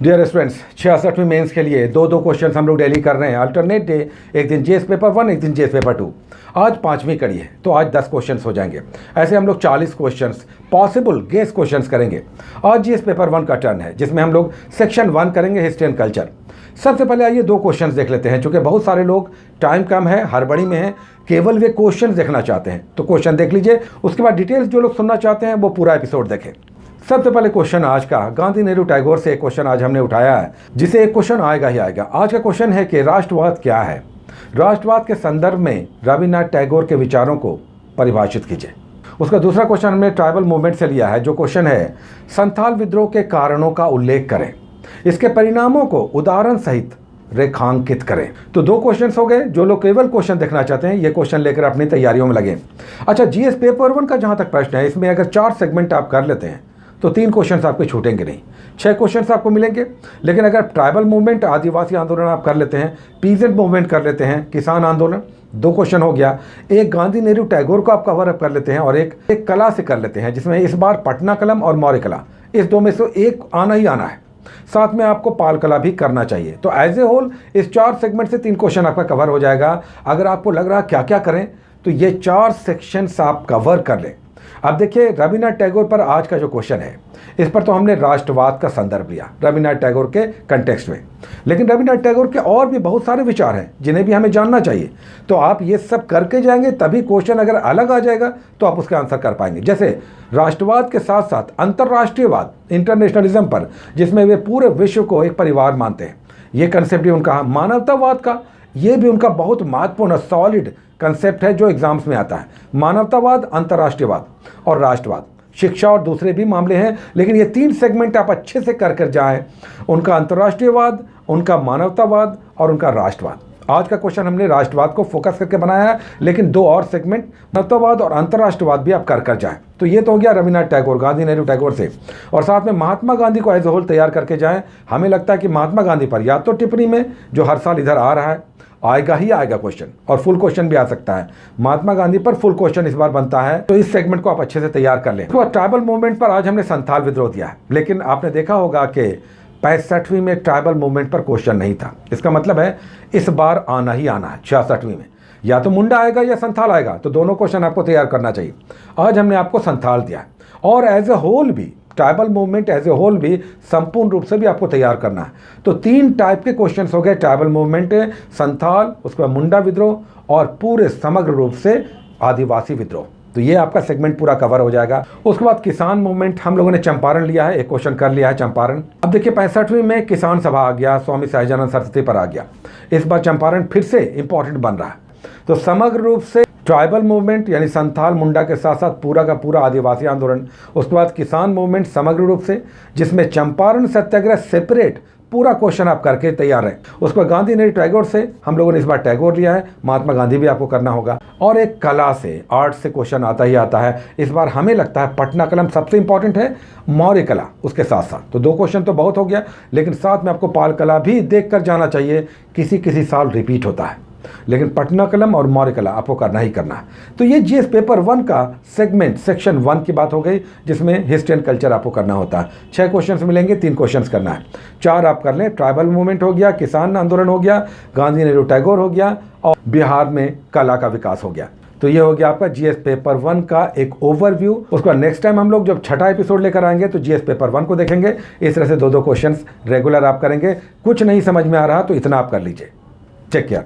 Dear students, 66वीं mains के लिए दो क्वेश्चन हम लोग डेली कर रहे हैं अल्टरनेट डे। एक दिन जीएस पेपर 1, एक दिन जीएस पेपर 2। आज 5वीं कड़ी है तो आज 10 क्वेश्चन हो जाएंगे। ऐसे हम लोग 40 क्वेश्चन पॉसिबल गेस क्वेश्चन करेंगे। आज जीएस पेपर 1 का टर्न है जिसमें हम लोग सेक्शन 1 करेंगे, हिस्ट्री एंड कल्चर। सबसे पहले आइए दो क्वेश्चन देख लेते हैं, चूँकि बहुत सारे लोग टाइम कम है, हड़बड़ी में है, केवल वे क्वेश्चन देखना चाहते हैं। तो क्वेश्चन देख लीजिए, उसके बाद डिटेल्स जो लोग सुनना चाहते हैं वो पूरा एपिसोड देखें। सबसे पहले क्वेश्चन आज का गांधी नेहरू टैगोर से एक क्वेश्चन आज हमने उठाया है, जिसे एक क्वेश्चन आएगा ही आएगा। आज का क्वेश्चन है कि राष्ट्रवाद क्या है। राष्ट्रवाद के संदर्भ में रविन्द्रनाथ टैगोर के विचारों को परिभाषित कीजिए। उसका दूसरा क्वेश्चन हमने ट्राइबल मूवमेंट से लिया है, जो क्वेश्चन है संथाल विद्रोह के कारणों का उल्लेख करें, इसके परिणामों को उदाहरण सहित रेखांकित करें। तो दो क्वेश्चंस हो गए। जो लोग केवल क्वेश्चन देखना चाहते हैं ये क्वेश्चन लेकर अपनी तैयारियों में लगे। अच्छा, जीएस पेपर 1 का जहां तक प्रश्न है, इसमें अगर 4 सेगमेंट आप कर लेते हैं तो 3 क्वेश्चन आपके छूटेंगे नहीं, 6 क्वेश्चन आपको मिलेंगे। लेकिन अगर ट्राइबल मूवमेंट, आदिवासी आंदोलन आप कर लेते हैं, पीजेंट मूवमेंट कर लेते हैं, किसान आंदोलन, 2 क्वेश्चन हो गया। एक गांधी नेहरू टैगोर को आप कवर अप कर लेते हैं और एक कला से कर लेते हैं, जिसमें इस बार पटना कलम और मौर्य कला, इस दो में से एक आना ही आना है। साथ में आपको पाल कला भी करना चाहिए। तो एज ए होल इस 4 सेगमेंट से 3 क्वेश्चन आपका कवर हो जाएगा। अगर आपको लग रहा क्या क्या करें तो ये 4 सेक्शंस आप कवर कर लें। अब देखिए, रविन्द्रनाथ टैगोर पर आज का जो क्वेश्चन है, इस पर तो हमने राष्ट्रवाद का संदर्भ लिया रविन्द्रनाथ टैगोर के कंटेक्स्ट में, लेकिन रविन्द्रनाथ टैगोर के और भी बहुत सारे विचार हैं जिन्हें भी हमें जानना चाहिए। तो आप ये सब करके जाएंगे, तभी क्वेश्चन अगर अलग आ जाएगा तो आप उसका आंसर कर पाएंगे। जैसे राष्ट्रवाद के साथ साथ अंतर्राष्ट्रीयवाद, इंटरनेशनलिज्म पर, जिसमें वे पूरे विश्व को एक परिवार मानते हैं, ये कंसेप्ट भी उनका। मानवतावाद का ये भी उनका बहुत महत्वपूर्ण सॉलिड कंसेप्ट है जो एग्जाम्स में आता है। मानवतावाद, अंतर्राष्ट्रीयवाद और राष्ट्रवाद, शिक्षा और दूसरे भी मामले हैं, लेकिन ये 3 सेगमेंट आप अच्छे से कर जाएं, उनका अंतर्राष्ट्रीयवाद, उनका मानवतावाद और उनका राष्ट्रवाद। आज का क्वेश्चन हमने राष्ट्रवाद को फोकस करके बनाया है, लेकिन 2 और सेगमेंट मानवतावाद और अंतर्राष्ट्रवाद भी आप कर जाएं। तो ये तो हो गया रविन्द्रनाथ टैगोर, गांधी नेहरू टैगोर से। और साथ में महात्मा गांधी को एज ए होल तैयार करके जाएं। हमें लगता है कि महात्मा गांधी पर या तो टिप्पणी में, जो हर साल इधर आ रहा है, आएगा ही आएगा क्वेश्चन, और फुल क्वेश्चन भी आ सकता है। महात्मा गांधी पर फुल क्वेश्चन इस बार बनता है, तो इस सेगमेंट को आप अच्छे से तैयार कर लें। तो ट्राइबल मूवमेंट पर आज हमने संथाल विद्रोह दिया है, लेकिन आपने देखा होगा कि 65वीं में ट्राइबल मूवमेंट पर क्वेश्चन नहीं था। इसका मतलब है इस बार आना ही आना है। 66वीं में या तो मुंडा आएगा या संथाल आएगा, तो दोनों क्वेश्चन आपको तैयार करना चाहिए। आज हमने आपको संथाल दिया है, और एज ए होल भी tribal movement as a whole भी संपूर्ण रूप से भी आपको तैयार करना है। तो 3 टाइप के क्वेश्चंस हो गए, ट्राइबल मूवमेंट, संथाल, उसके बाद मुंडा विद्रोह और पूरे समग्र रूप से आदिवासी विद्रोह। तो ये आपका सेगमेंट पूरा कवर हो जाएगा। उसके बाद किसान मूवमेंट हम लोगों ने चंपारण लिया है, एक क्वेश्चन कर लिया है चंपारण। अब देखिए 65वीं में किसान सभा आ गया, स्वामी सहजानंद सरस्वती पर आ गया। इस बार चंपारण फिर से इंपॉर्टेंट बन रहा है। तो समग्र रूप से ट्राइबल मूवमेंट यानी संथाल मुंडा के साथ साथ पूरा का पूरा आदिवासी आंदोलन, उसके बाद किसान मूवमेंट समग्र रूप से, जिसमें चंपारण सत्याग्रह सेपरेट पूरा क्वेश्चन आप करके तैयार हैं। उसके बाद गांधी नेहरू टैगोर से हम लोगों ने इस बार टैगोर लिया है, महात्मा गांधी भी आपको करना होगा। और एक कला से, आर्ट से क्वेश्चन आता ही आता है। इस बार हमें लगता है पटना कलम सबसे इंपॉर्टेंट है, मौर्य कला उसके साथ साथ। तो 2 क्वेश्चन तो बहुत हो गया, लेकिन साथ में आपको पाल कला भी देख कर जाना चाहिए, किसी साल रिपीट होता है, लेकिन पटना कलम और मौर्य कला आपको करना ही करना है। तो ये जीएस पेपर 1 का सेगमेंट सेक्शन 1 की बात हो गई, जिसमें हिस्ट्री एंड कल्चर आपको करना होता है। 6 क्वेश्चंस मिलेंगे, 3 क्वेश्चंस करना है। 4 आप कर लें, ट्राइबल मूवमेंट हो गया, किसान आंदोलन हो गया, गांधी नेहरू टैगोर हो गया, और बिहार में कला का विकास हो गया। तो ये हो गया आपका जीएस पेपर 1 का एक ओवरव्यू। उसके बाद नेक्स्ट टाइम हम लोग जब 6ठा एपिसोड लेकर आएंगे तो जीएस पेपर 1 को देखेंगे। इस तरह से 2 क्वेश्चंस रेगुलर आप करेंगे। कुछ नहीं समझ में आ रहा तो इतना आप कर लीजिए। Take care.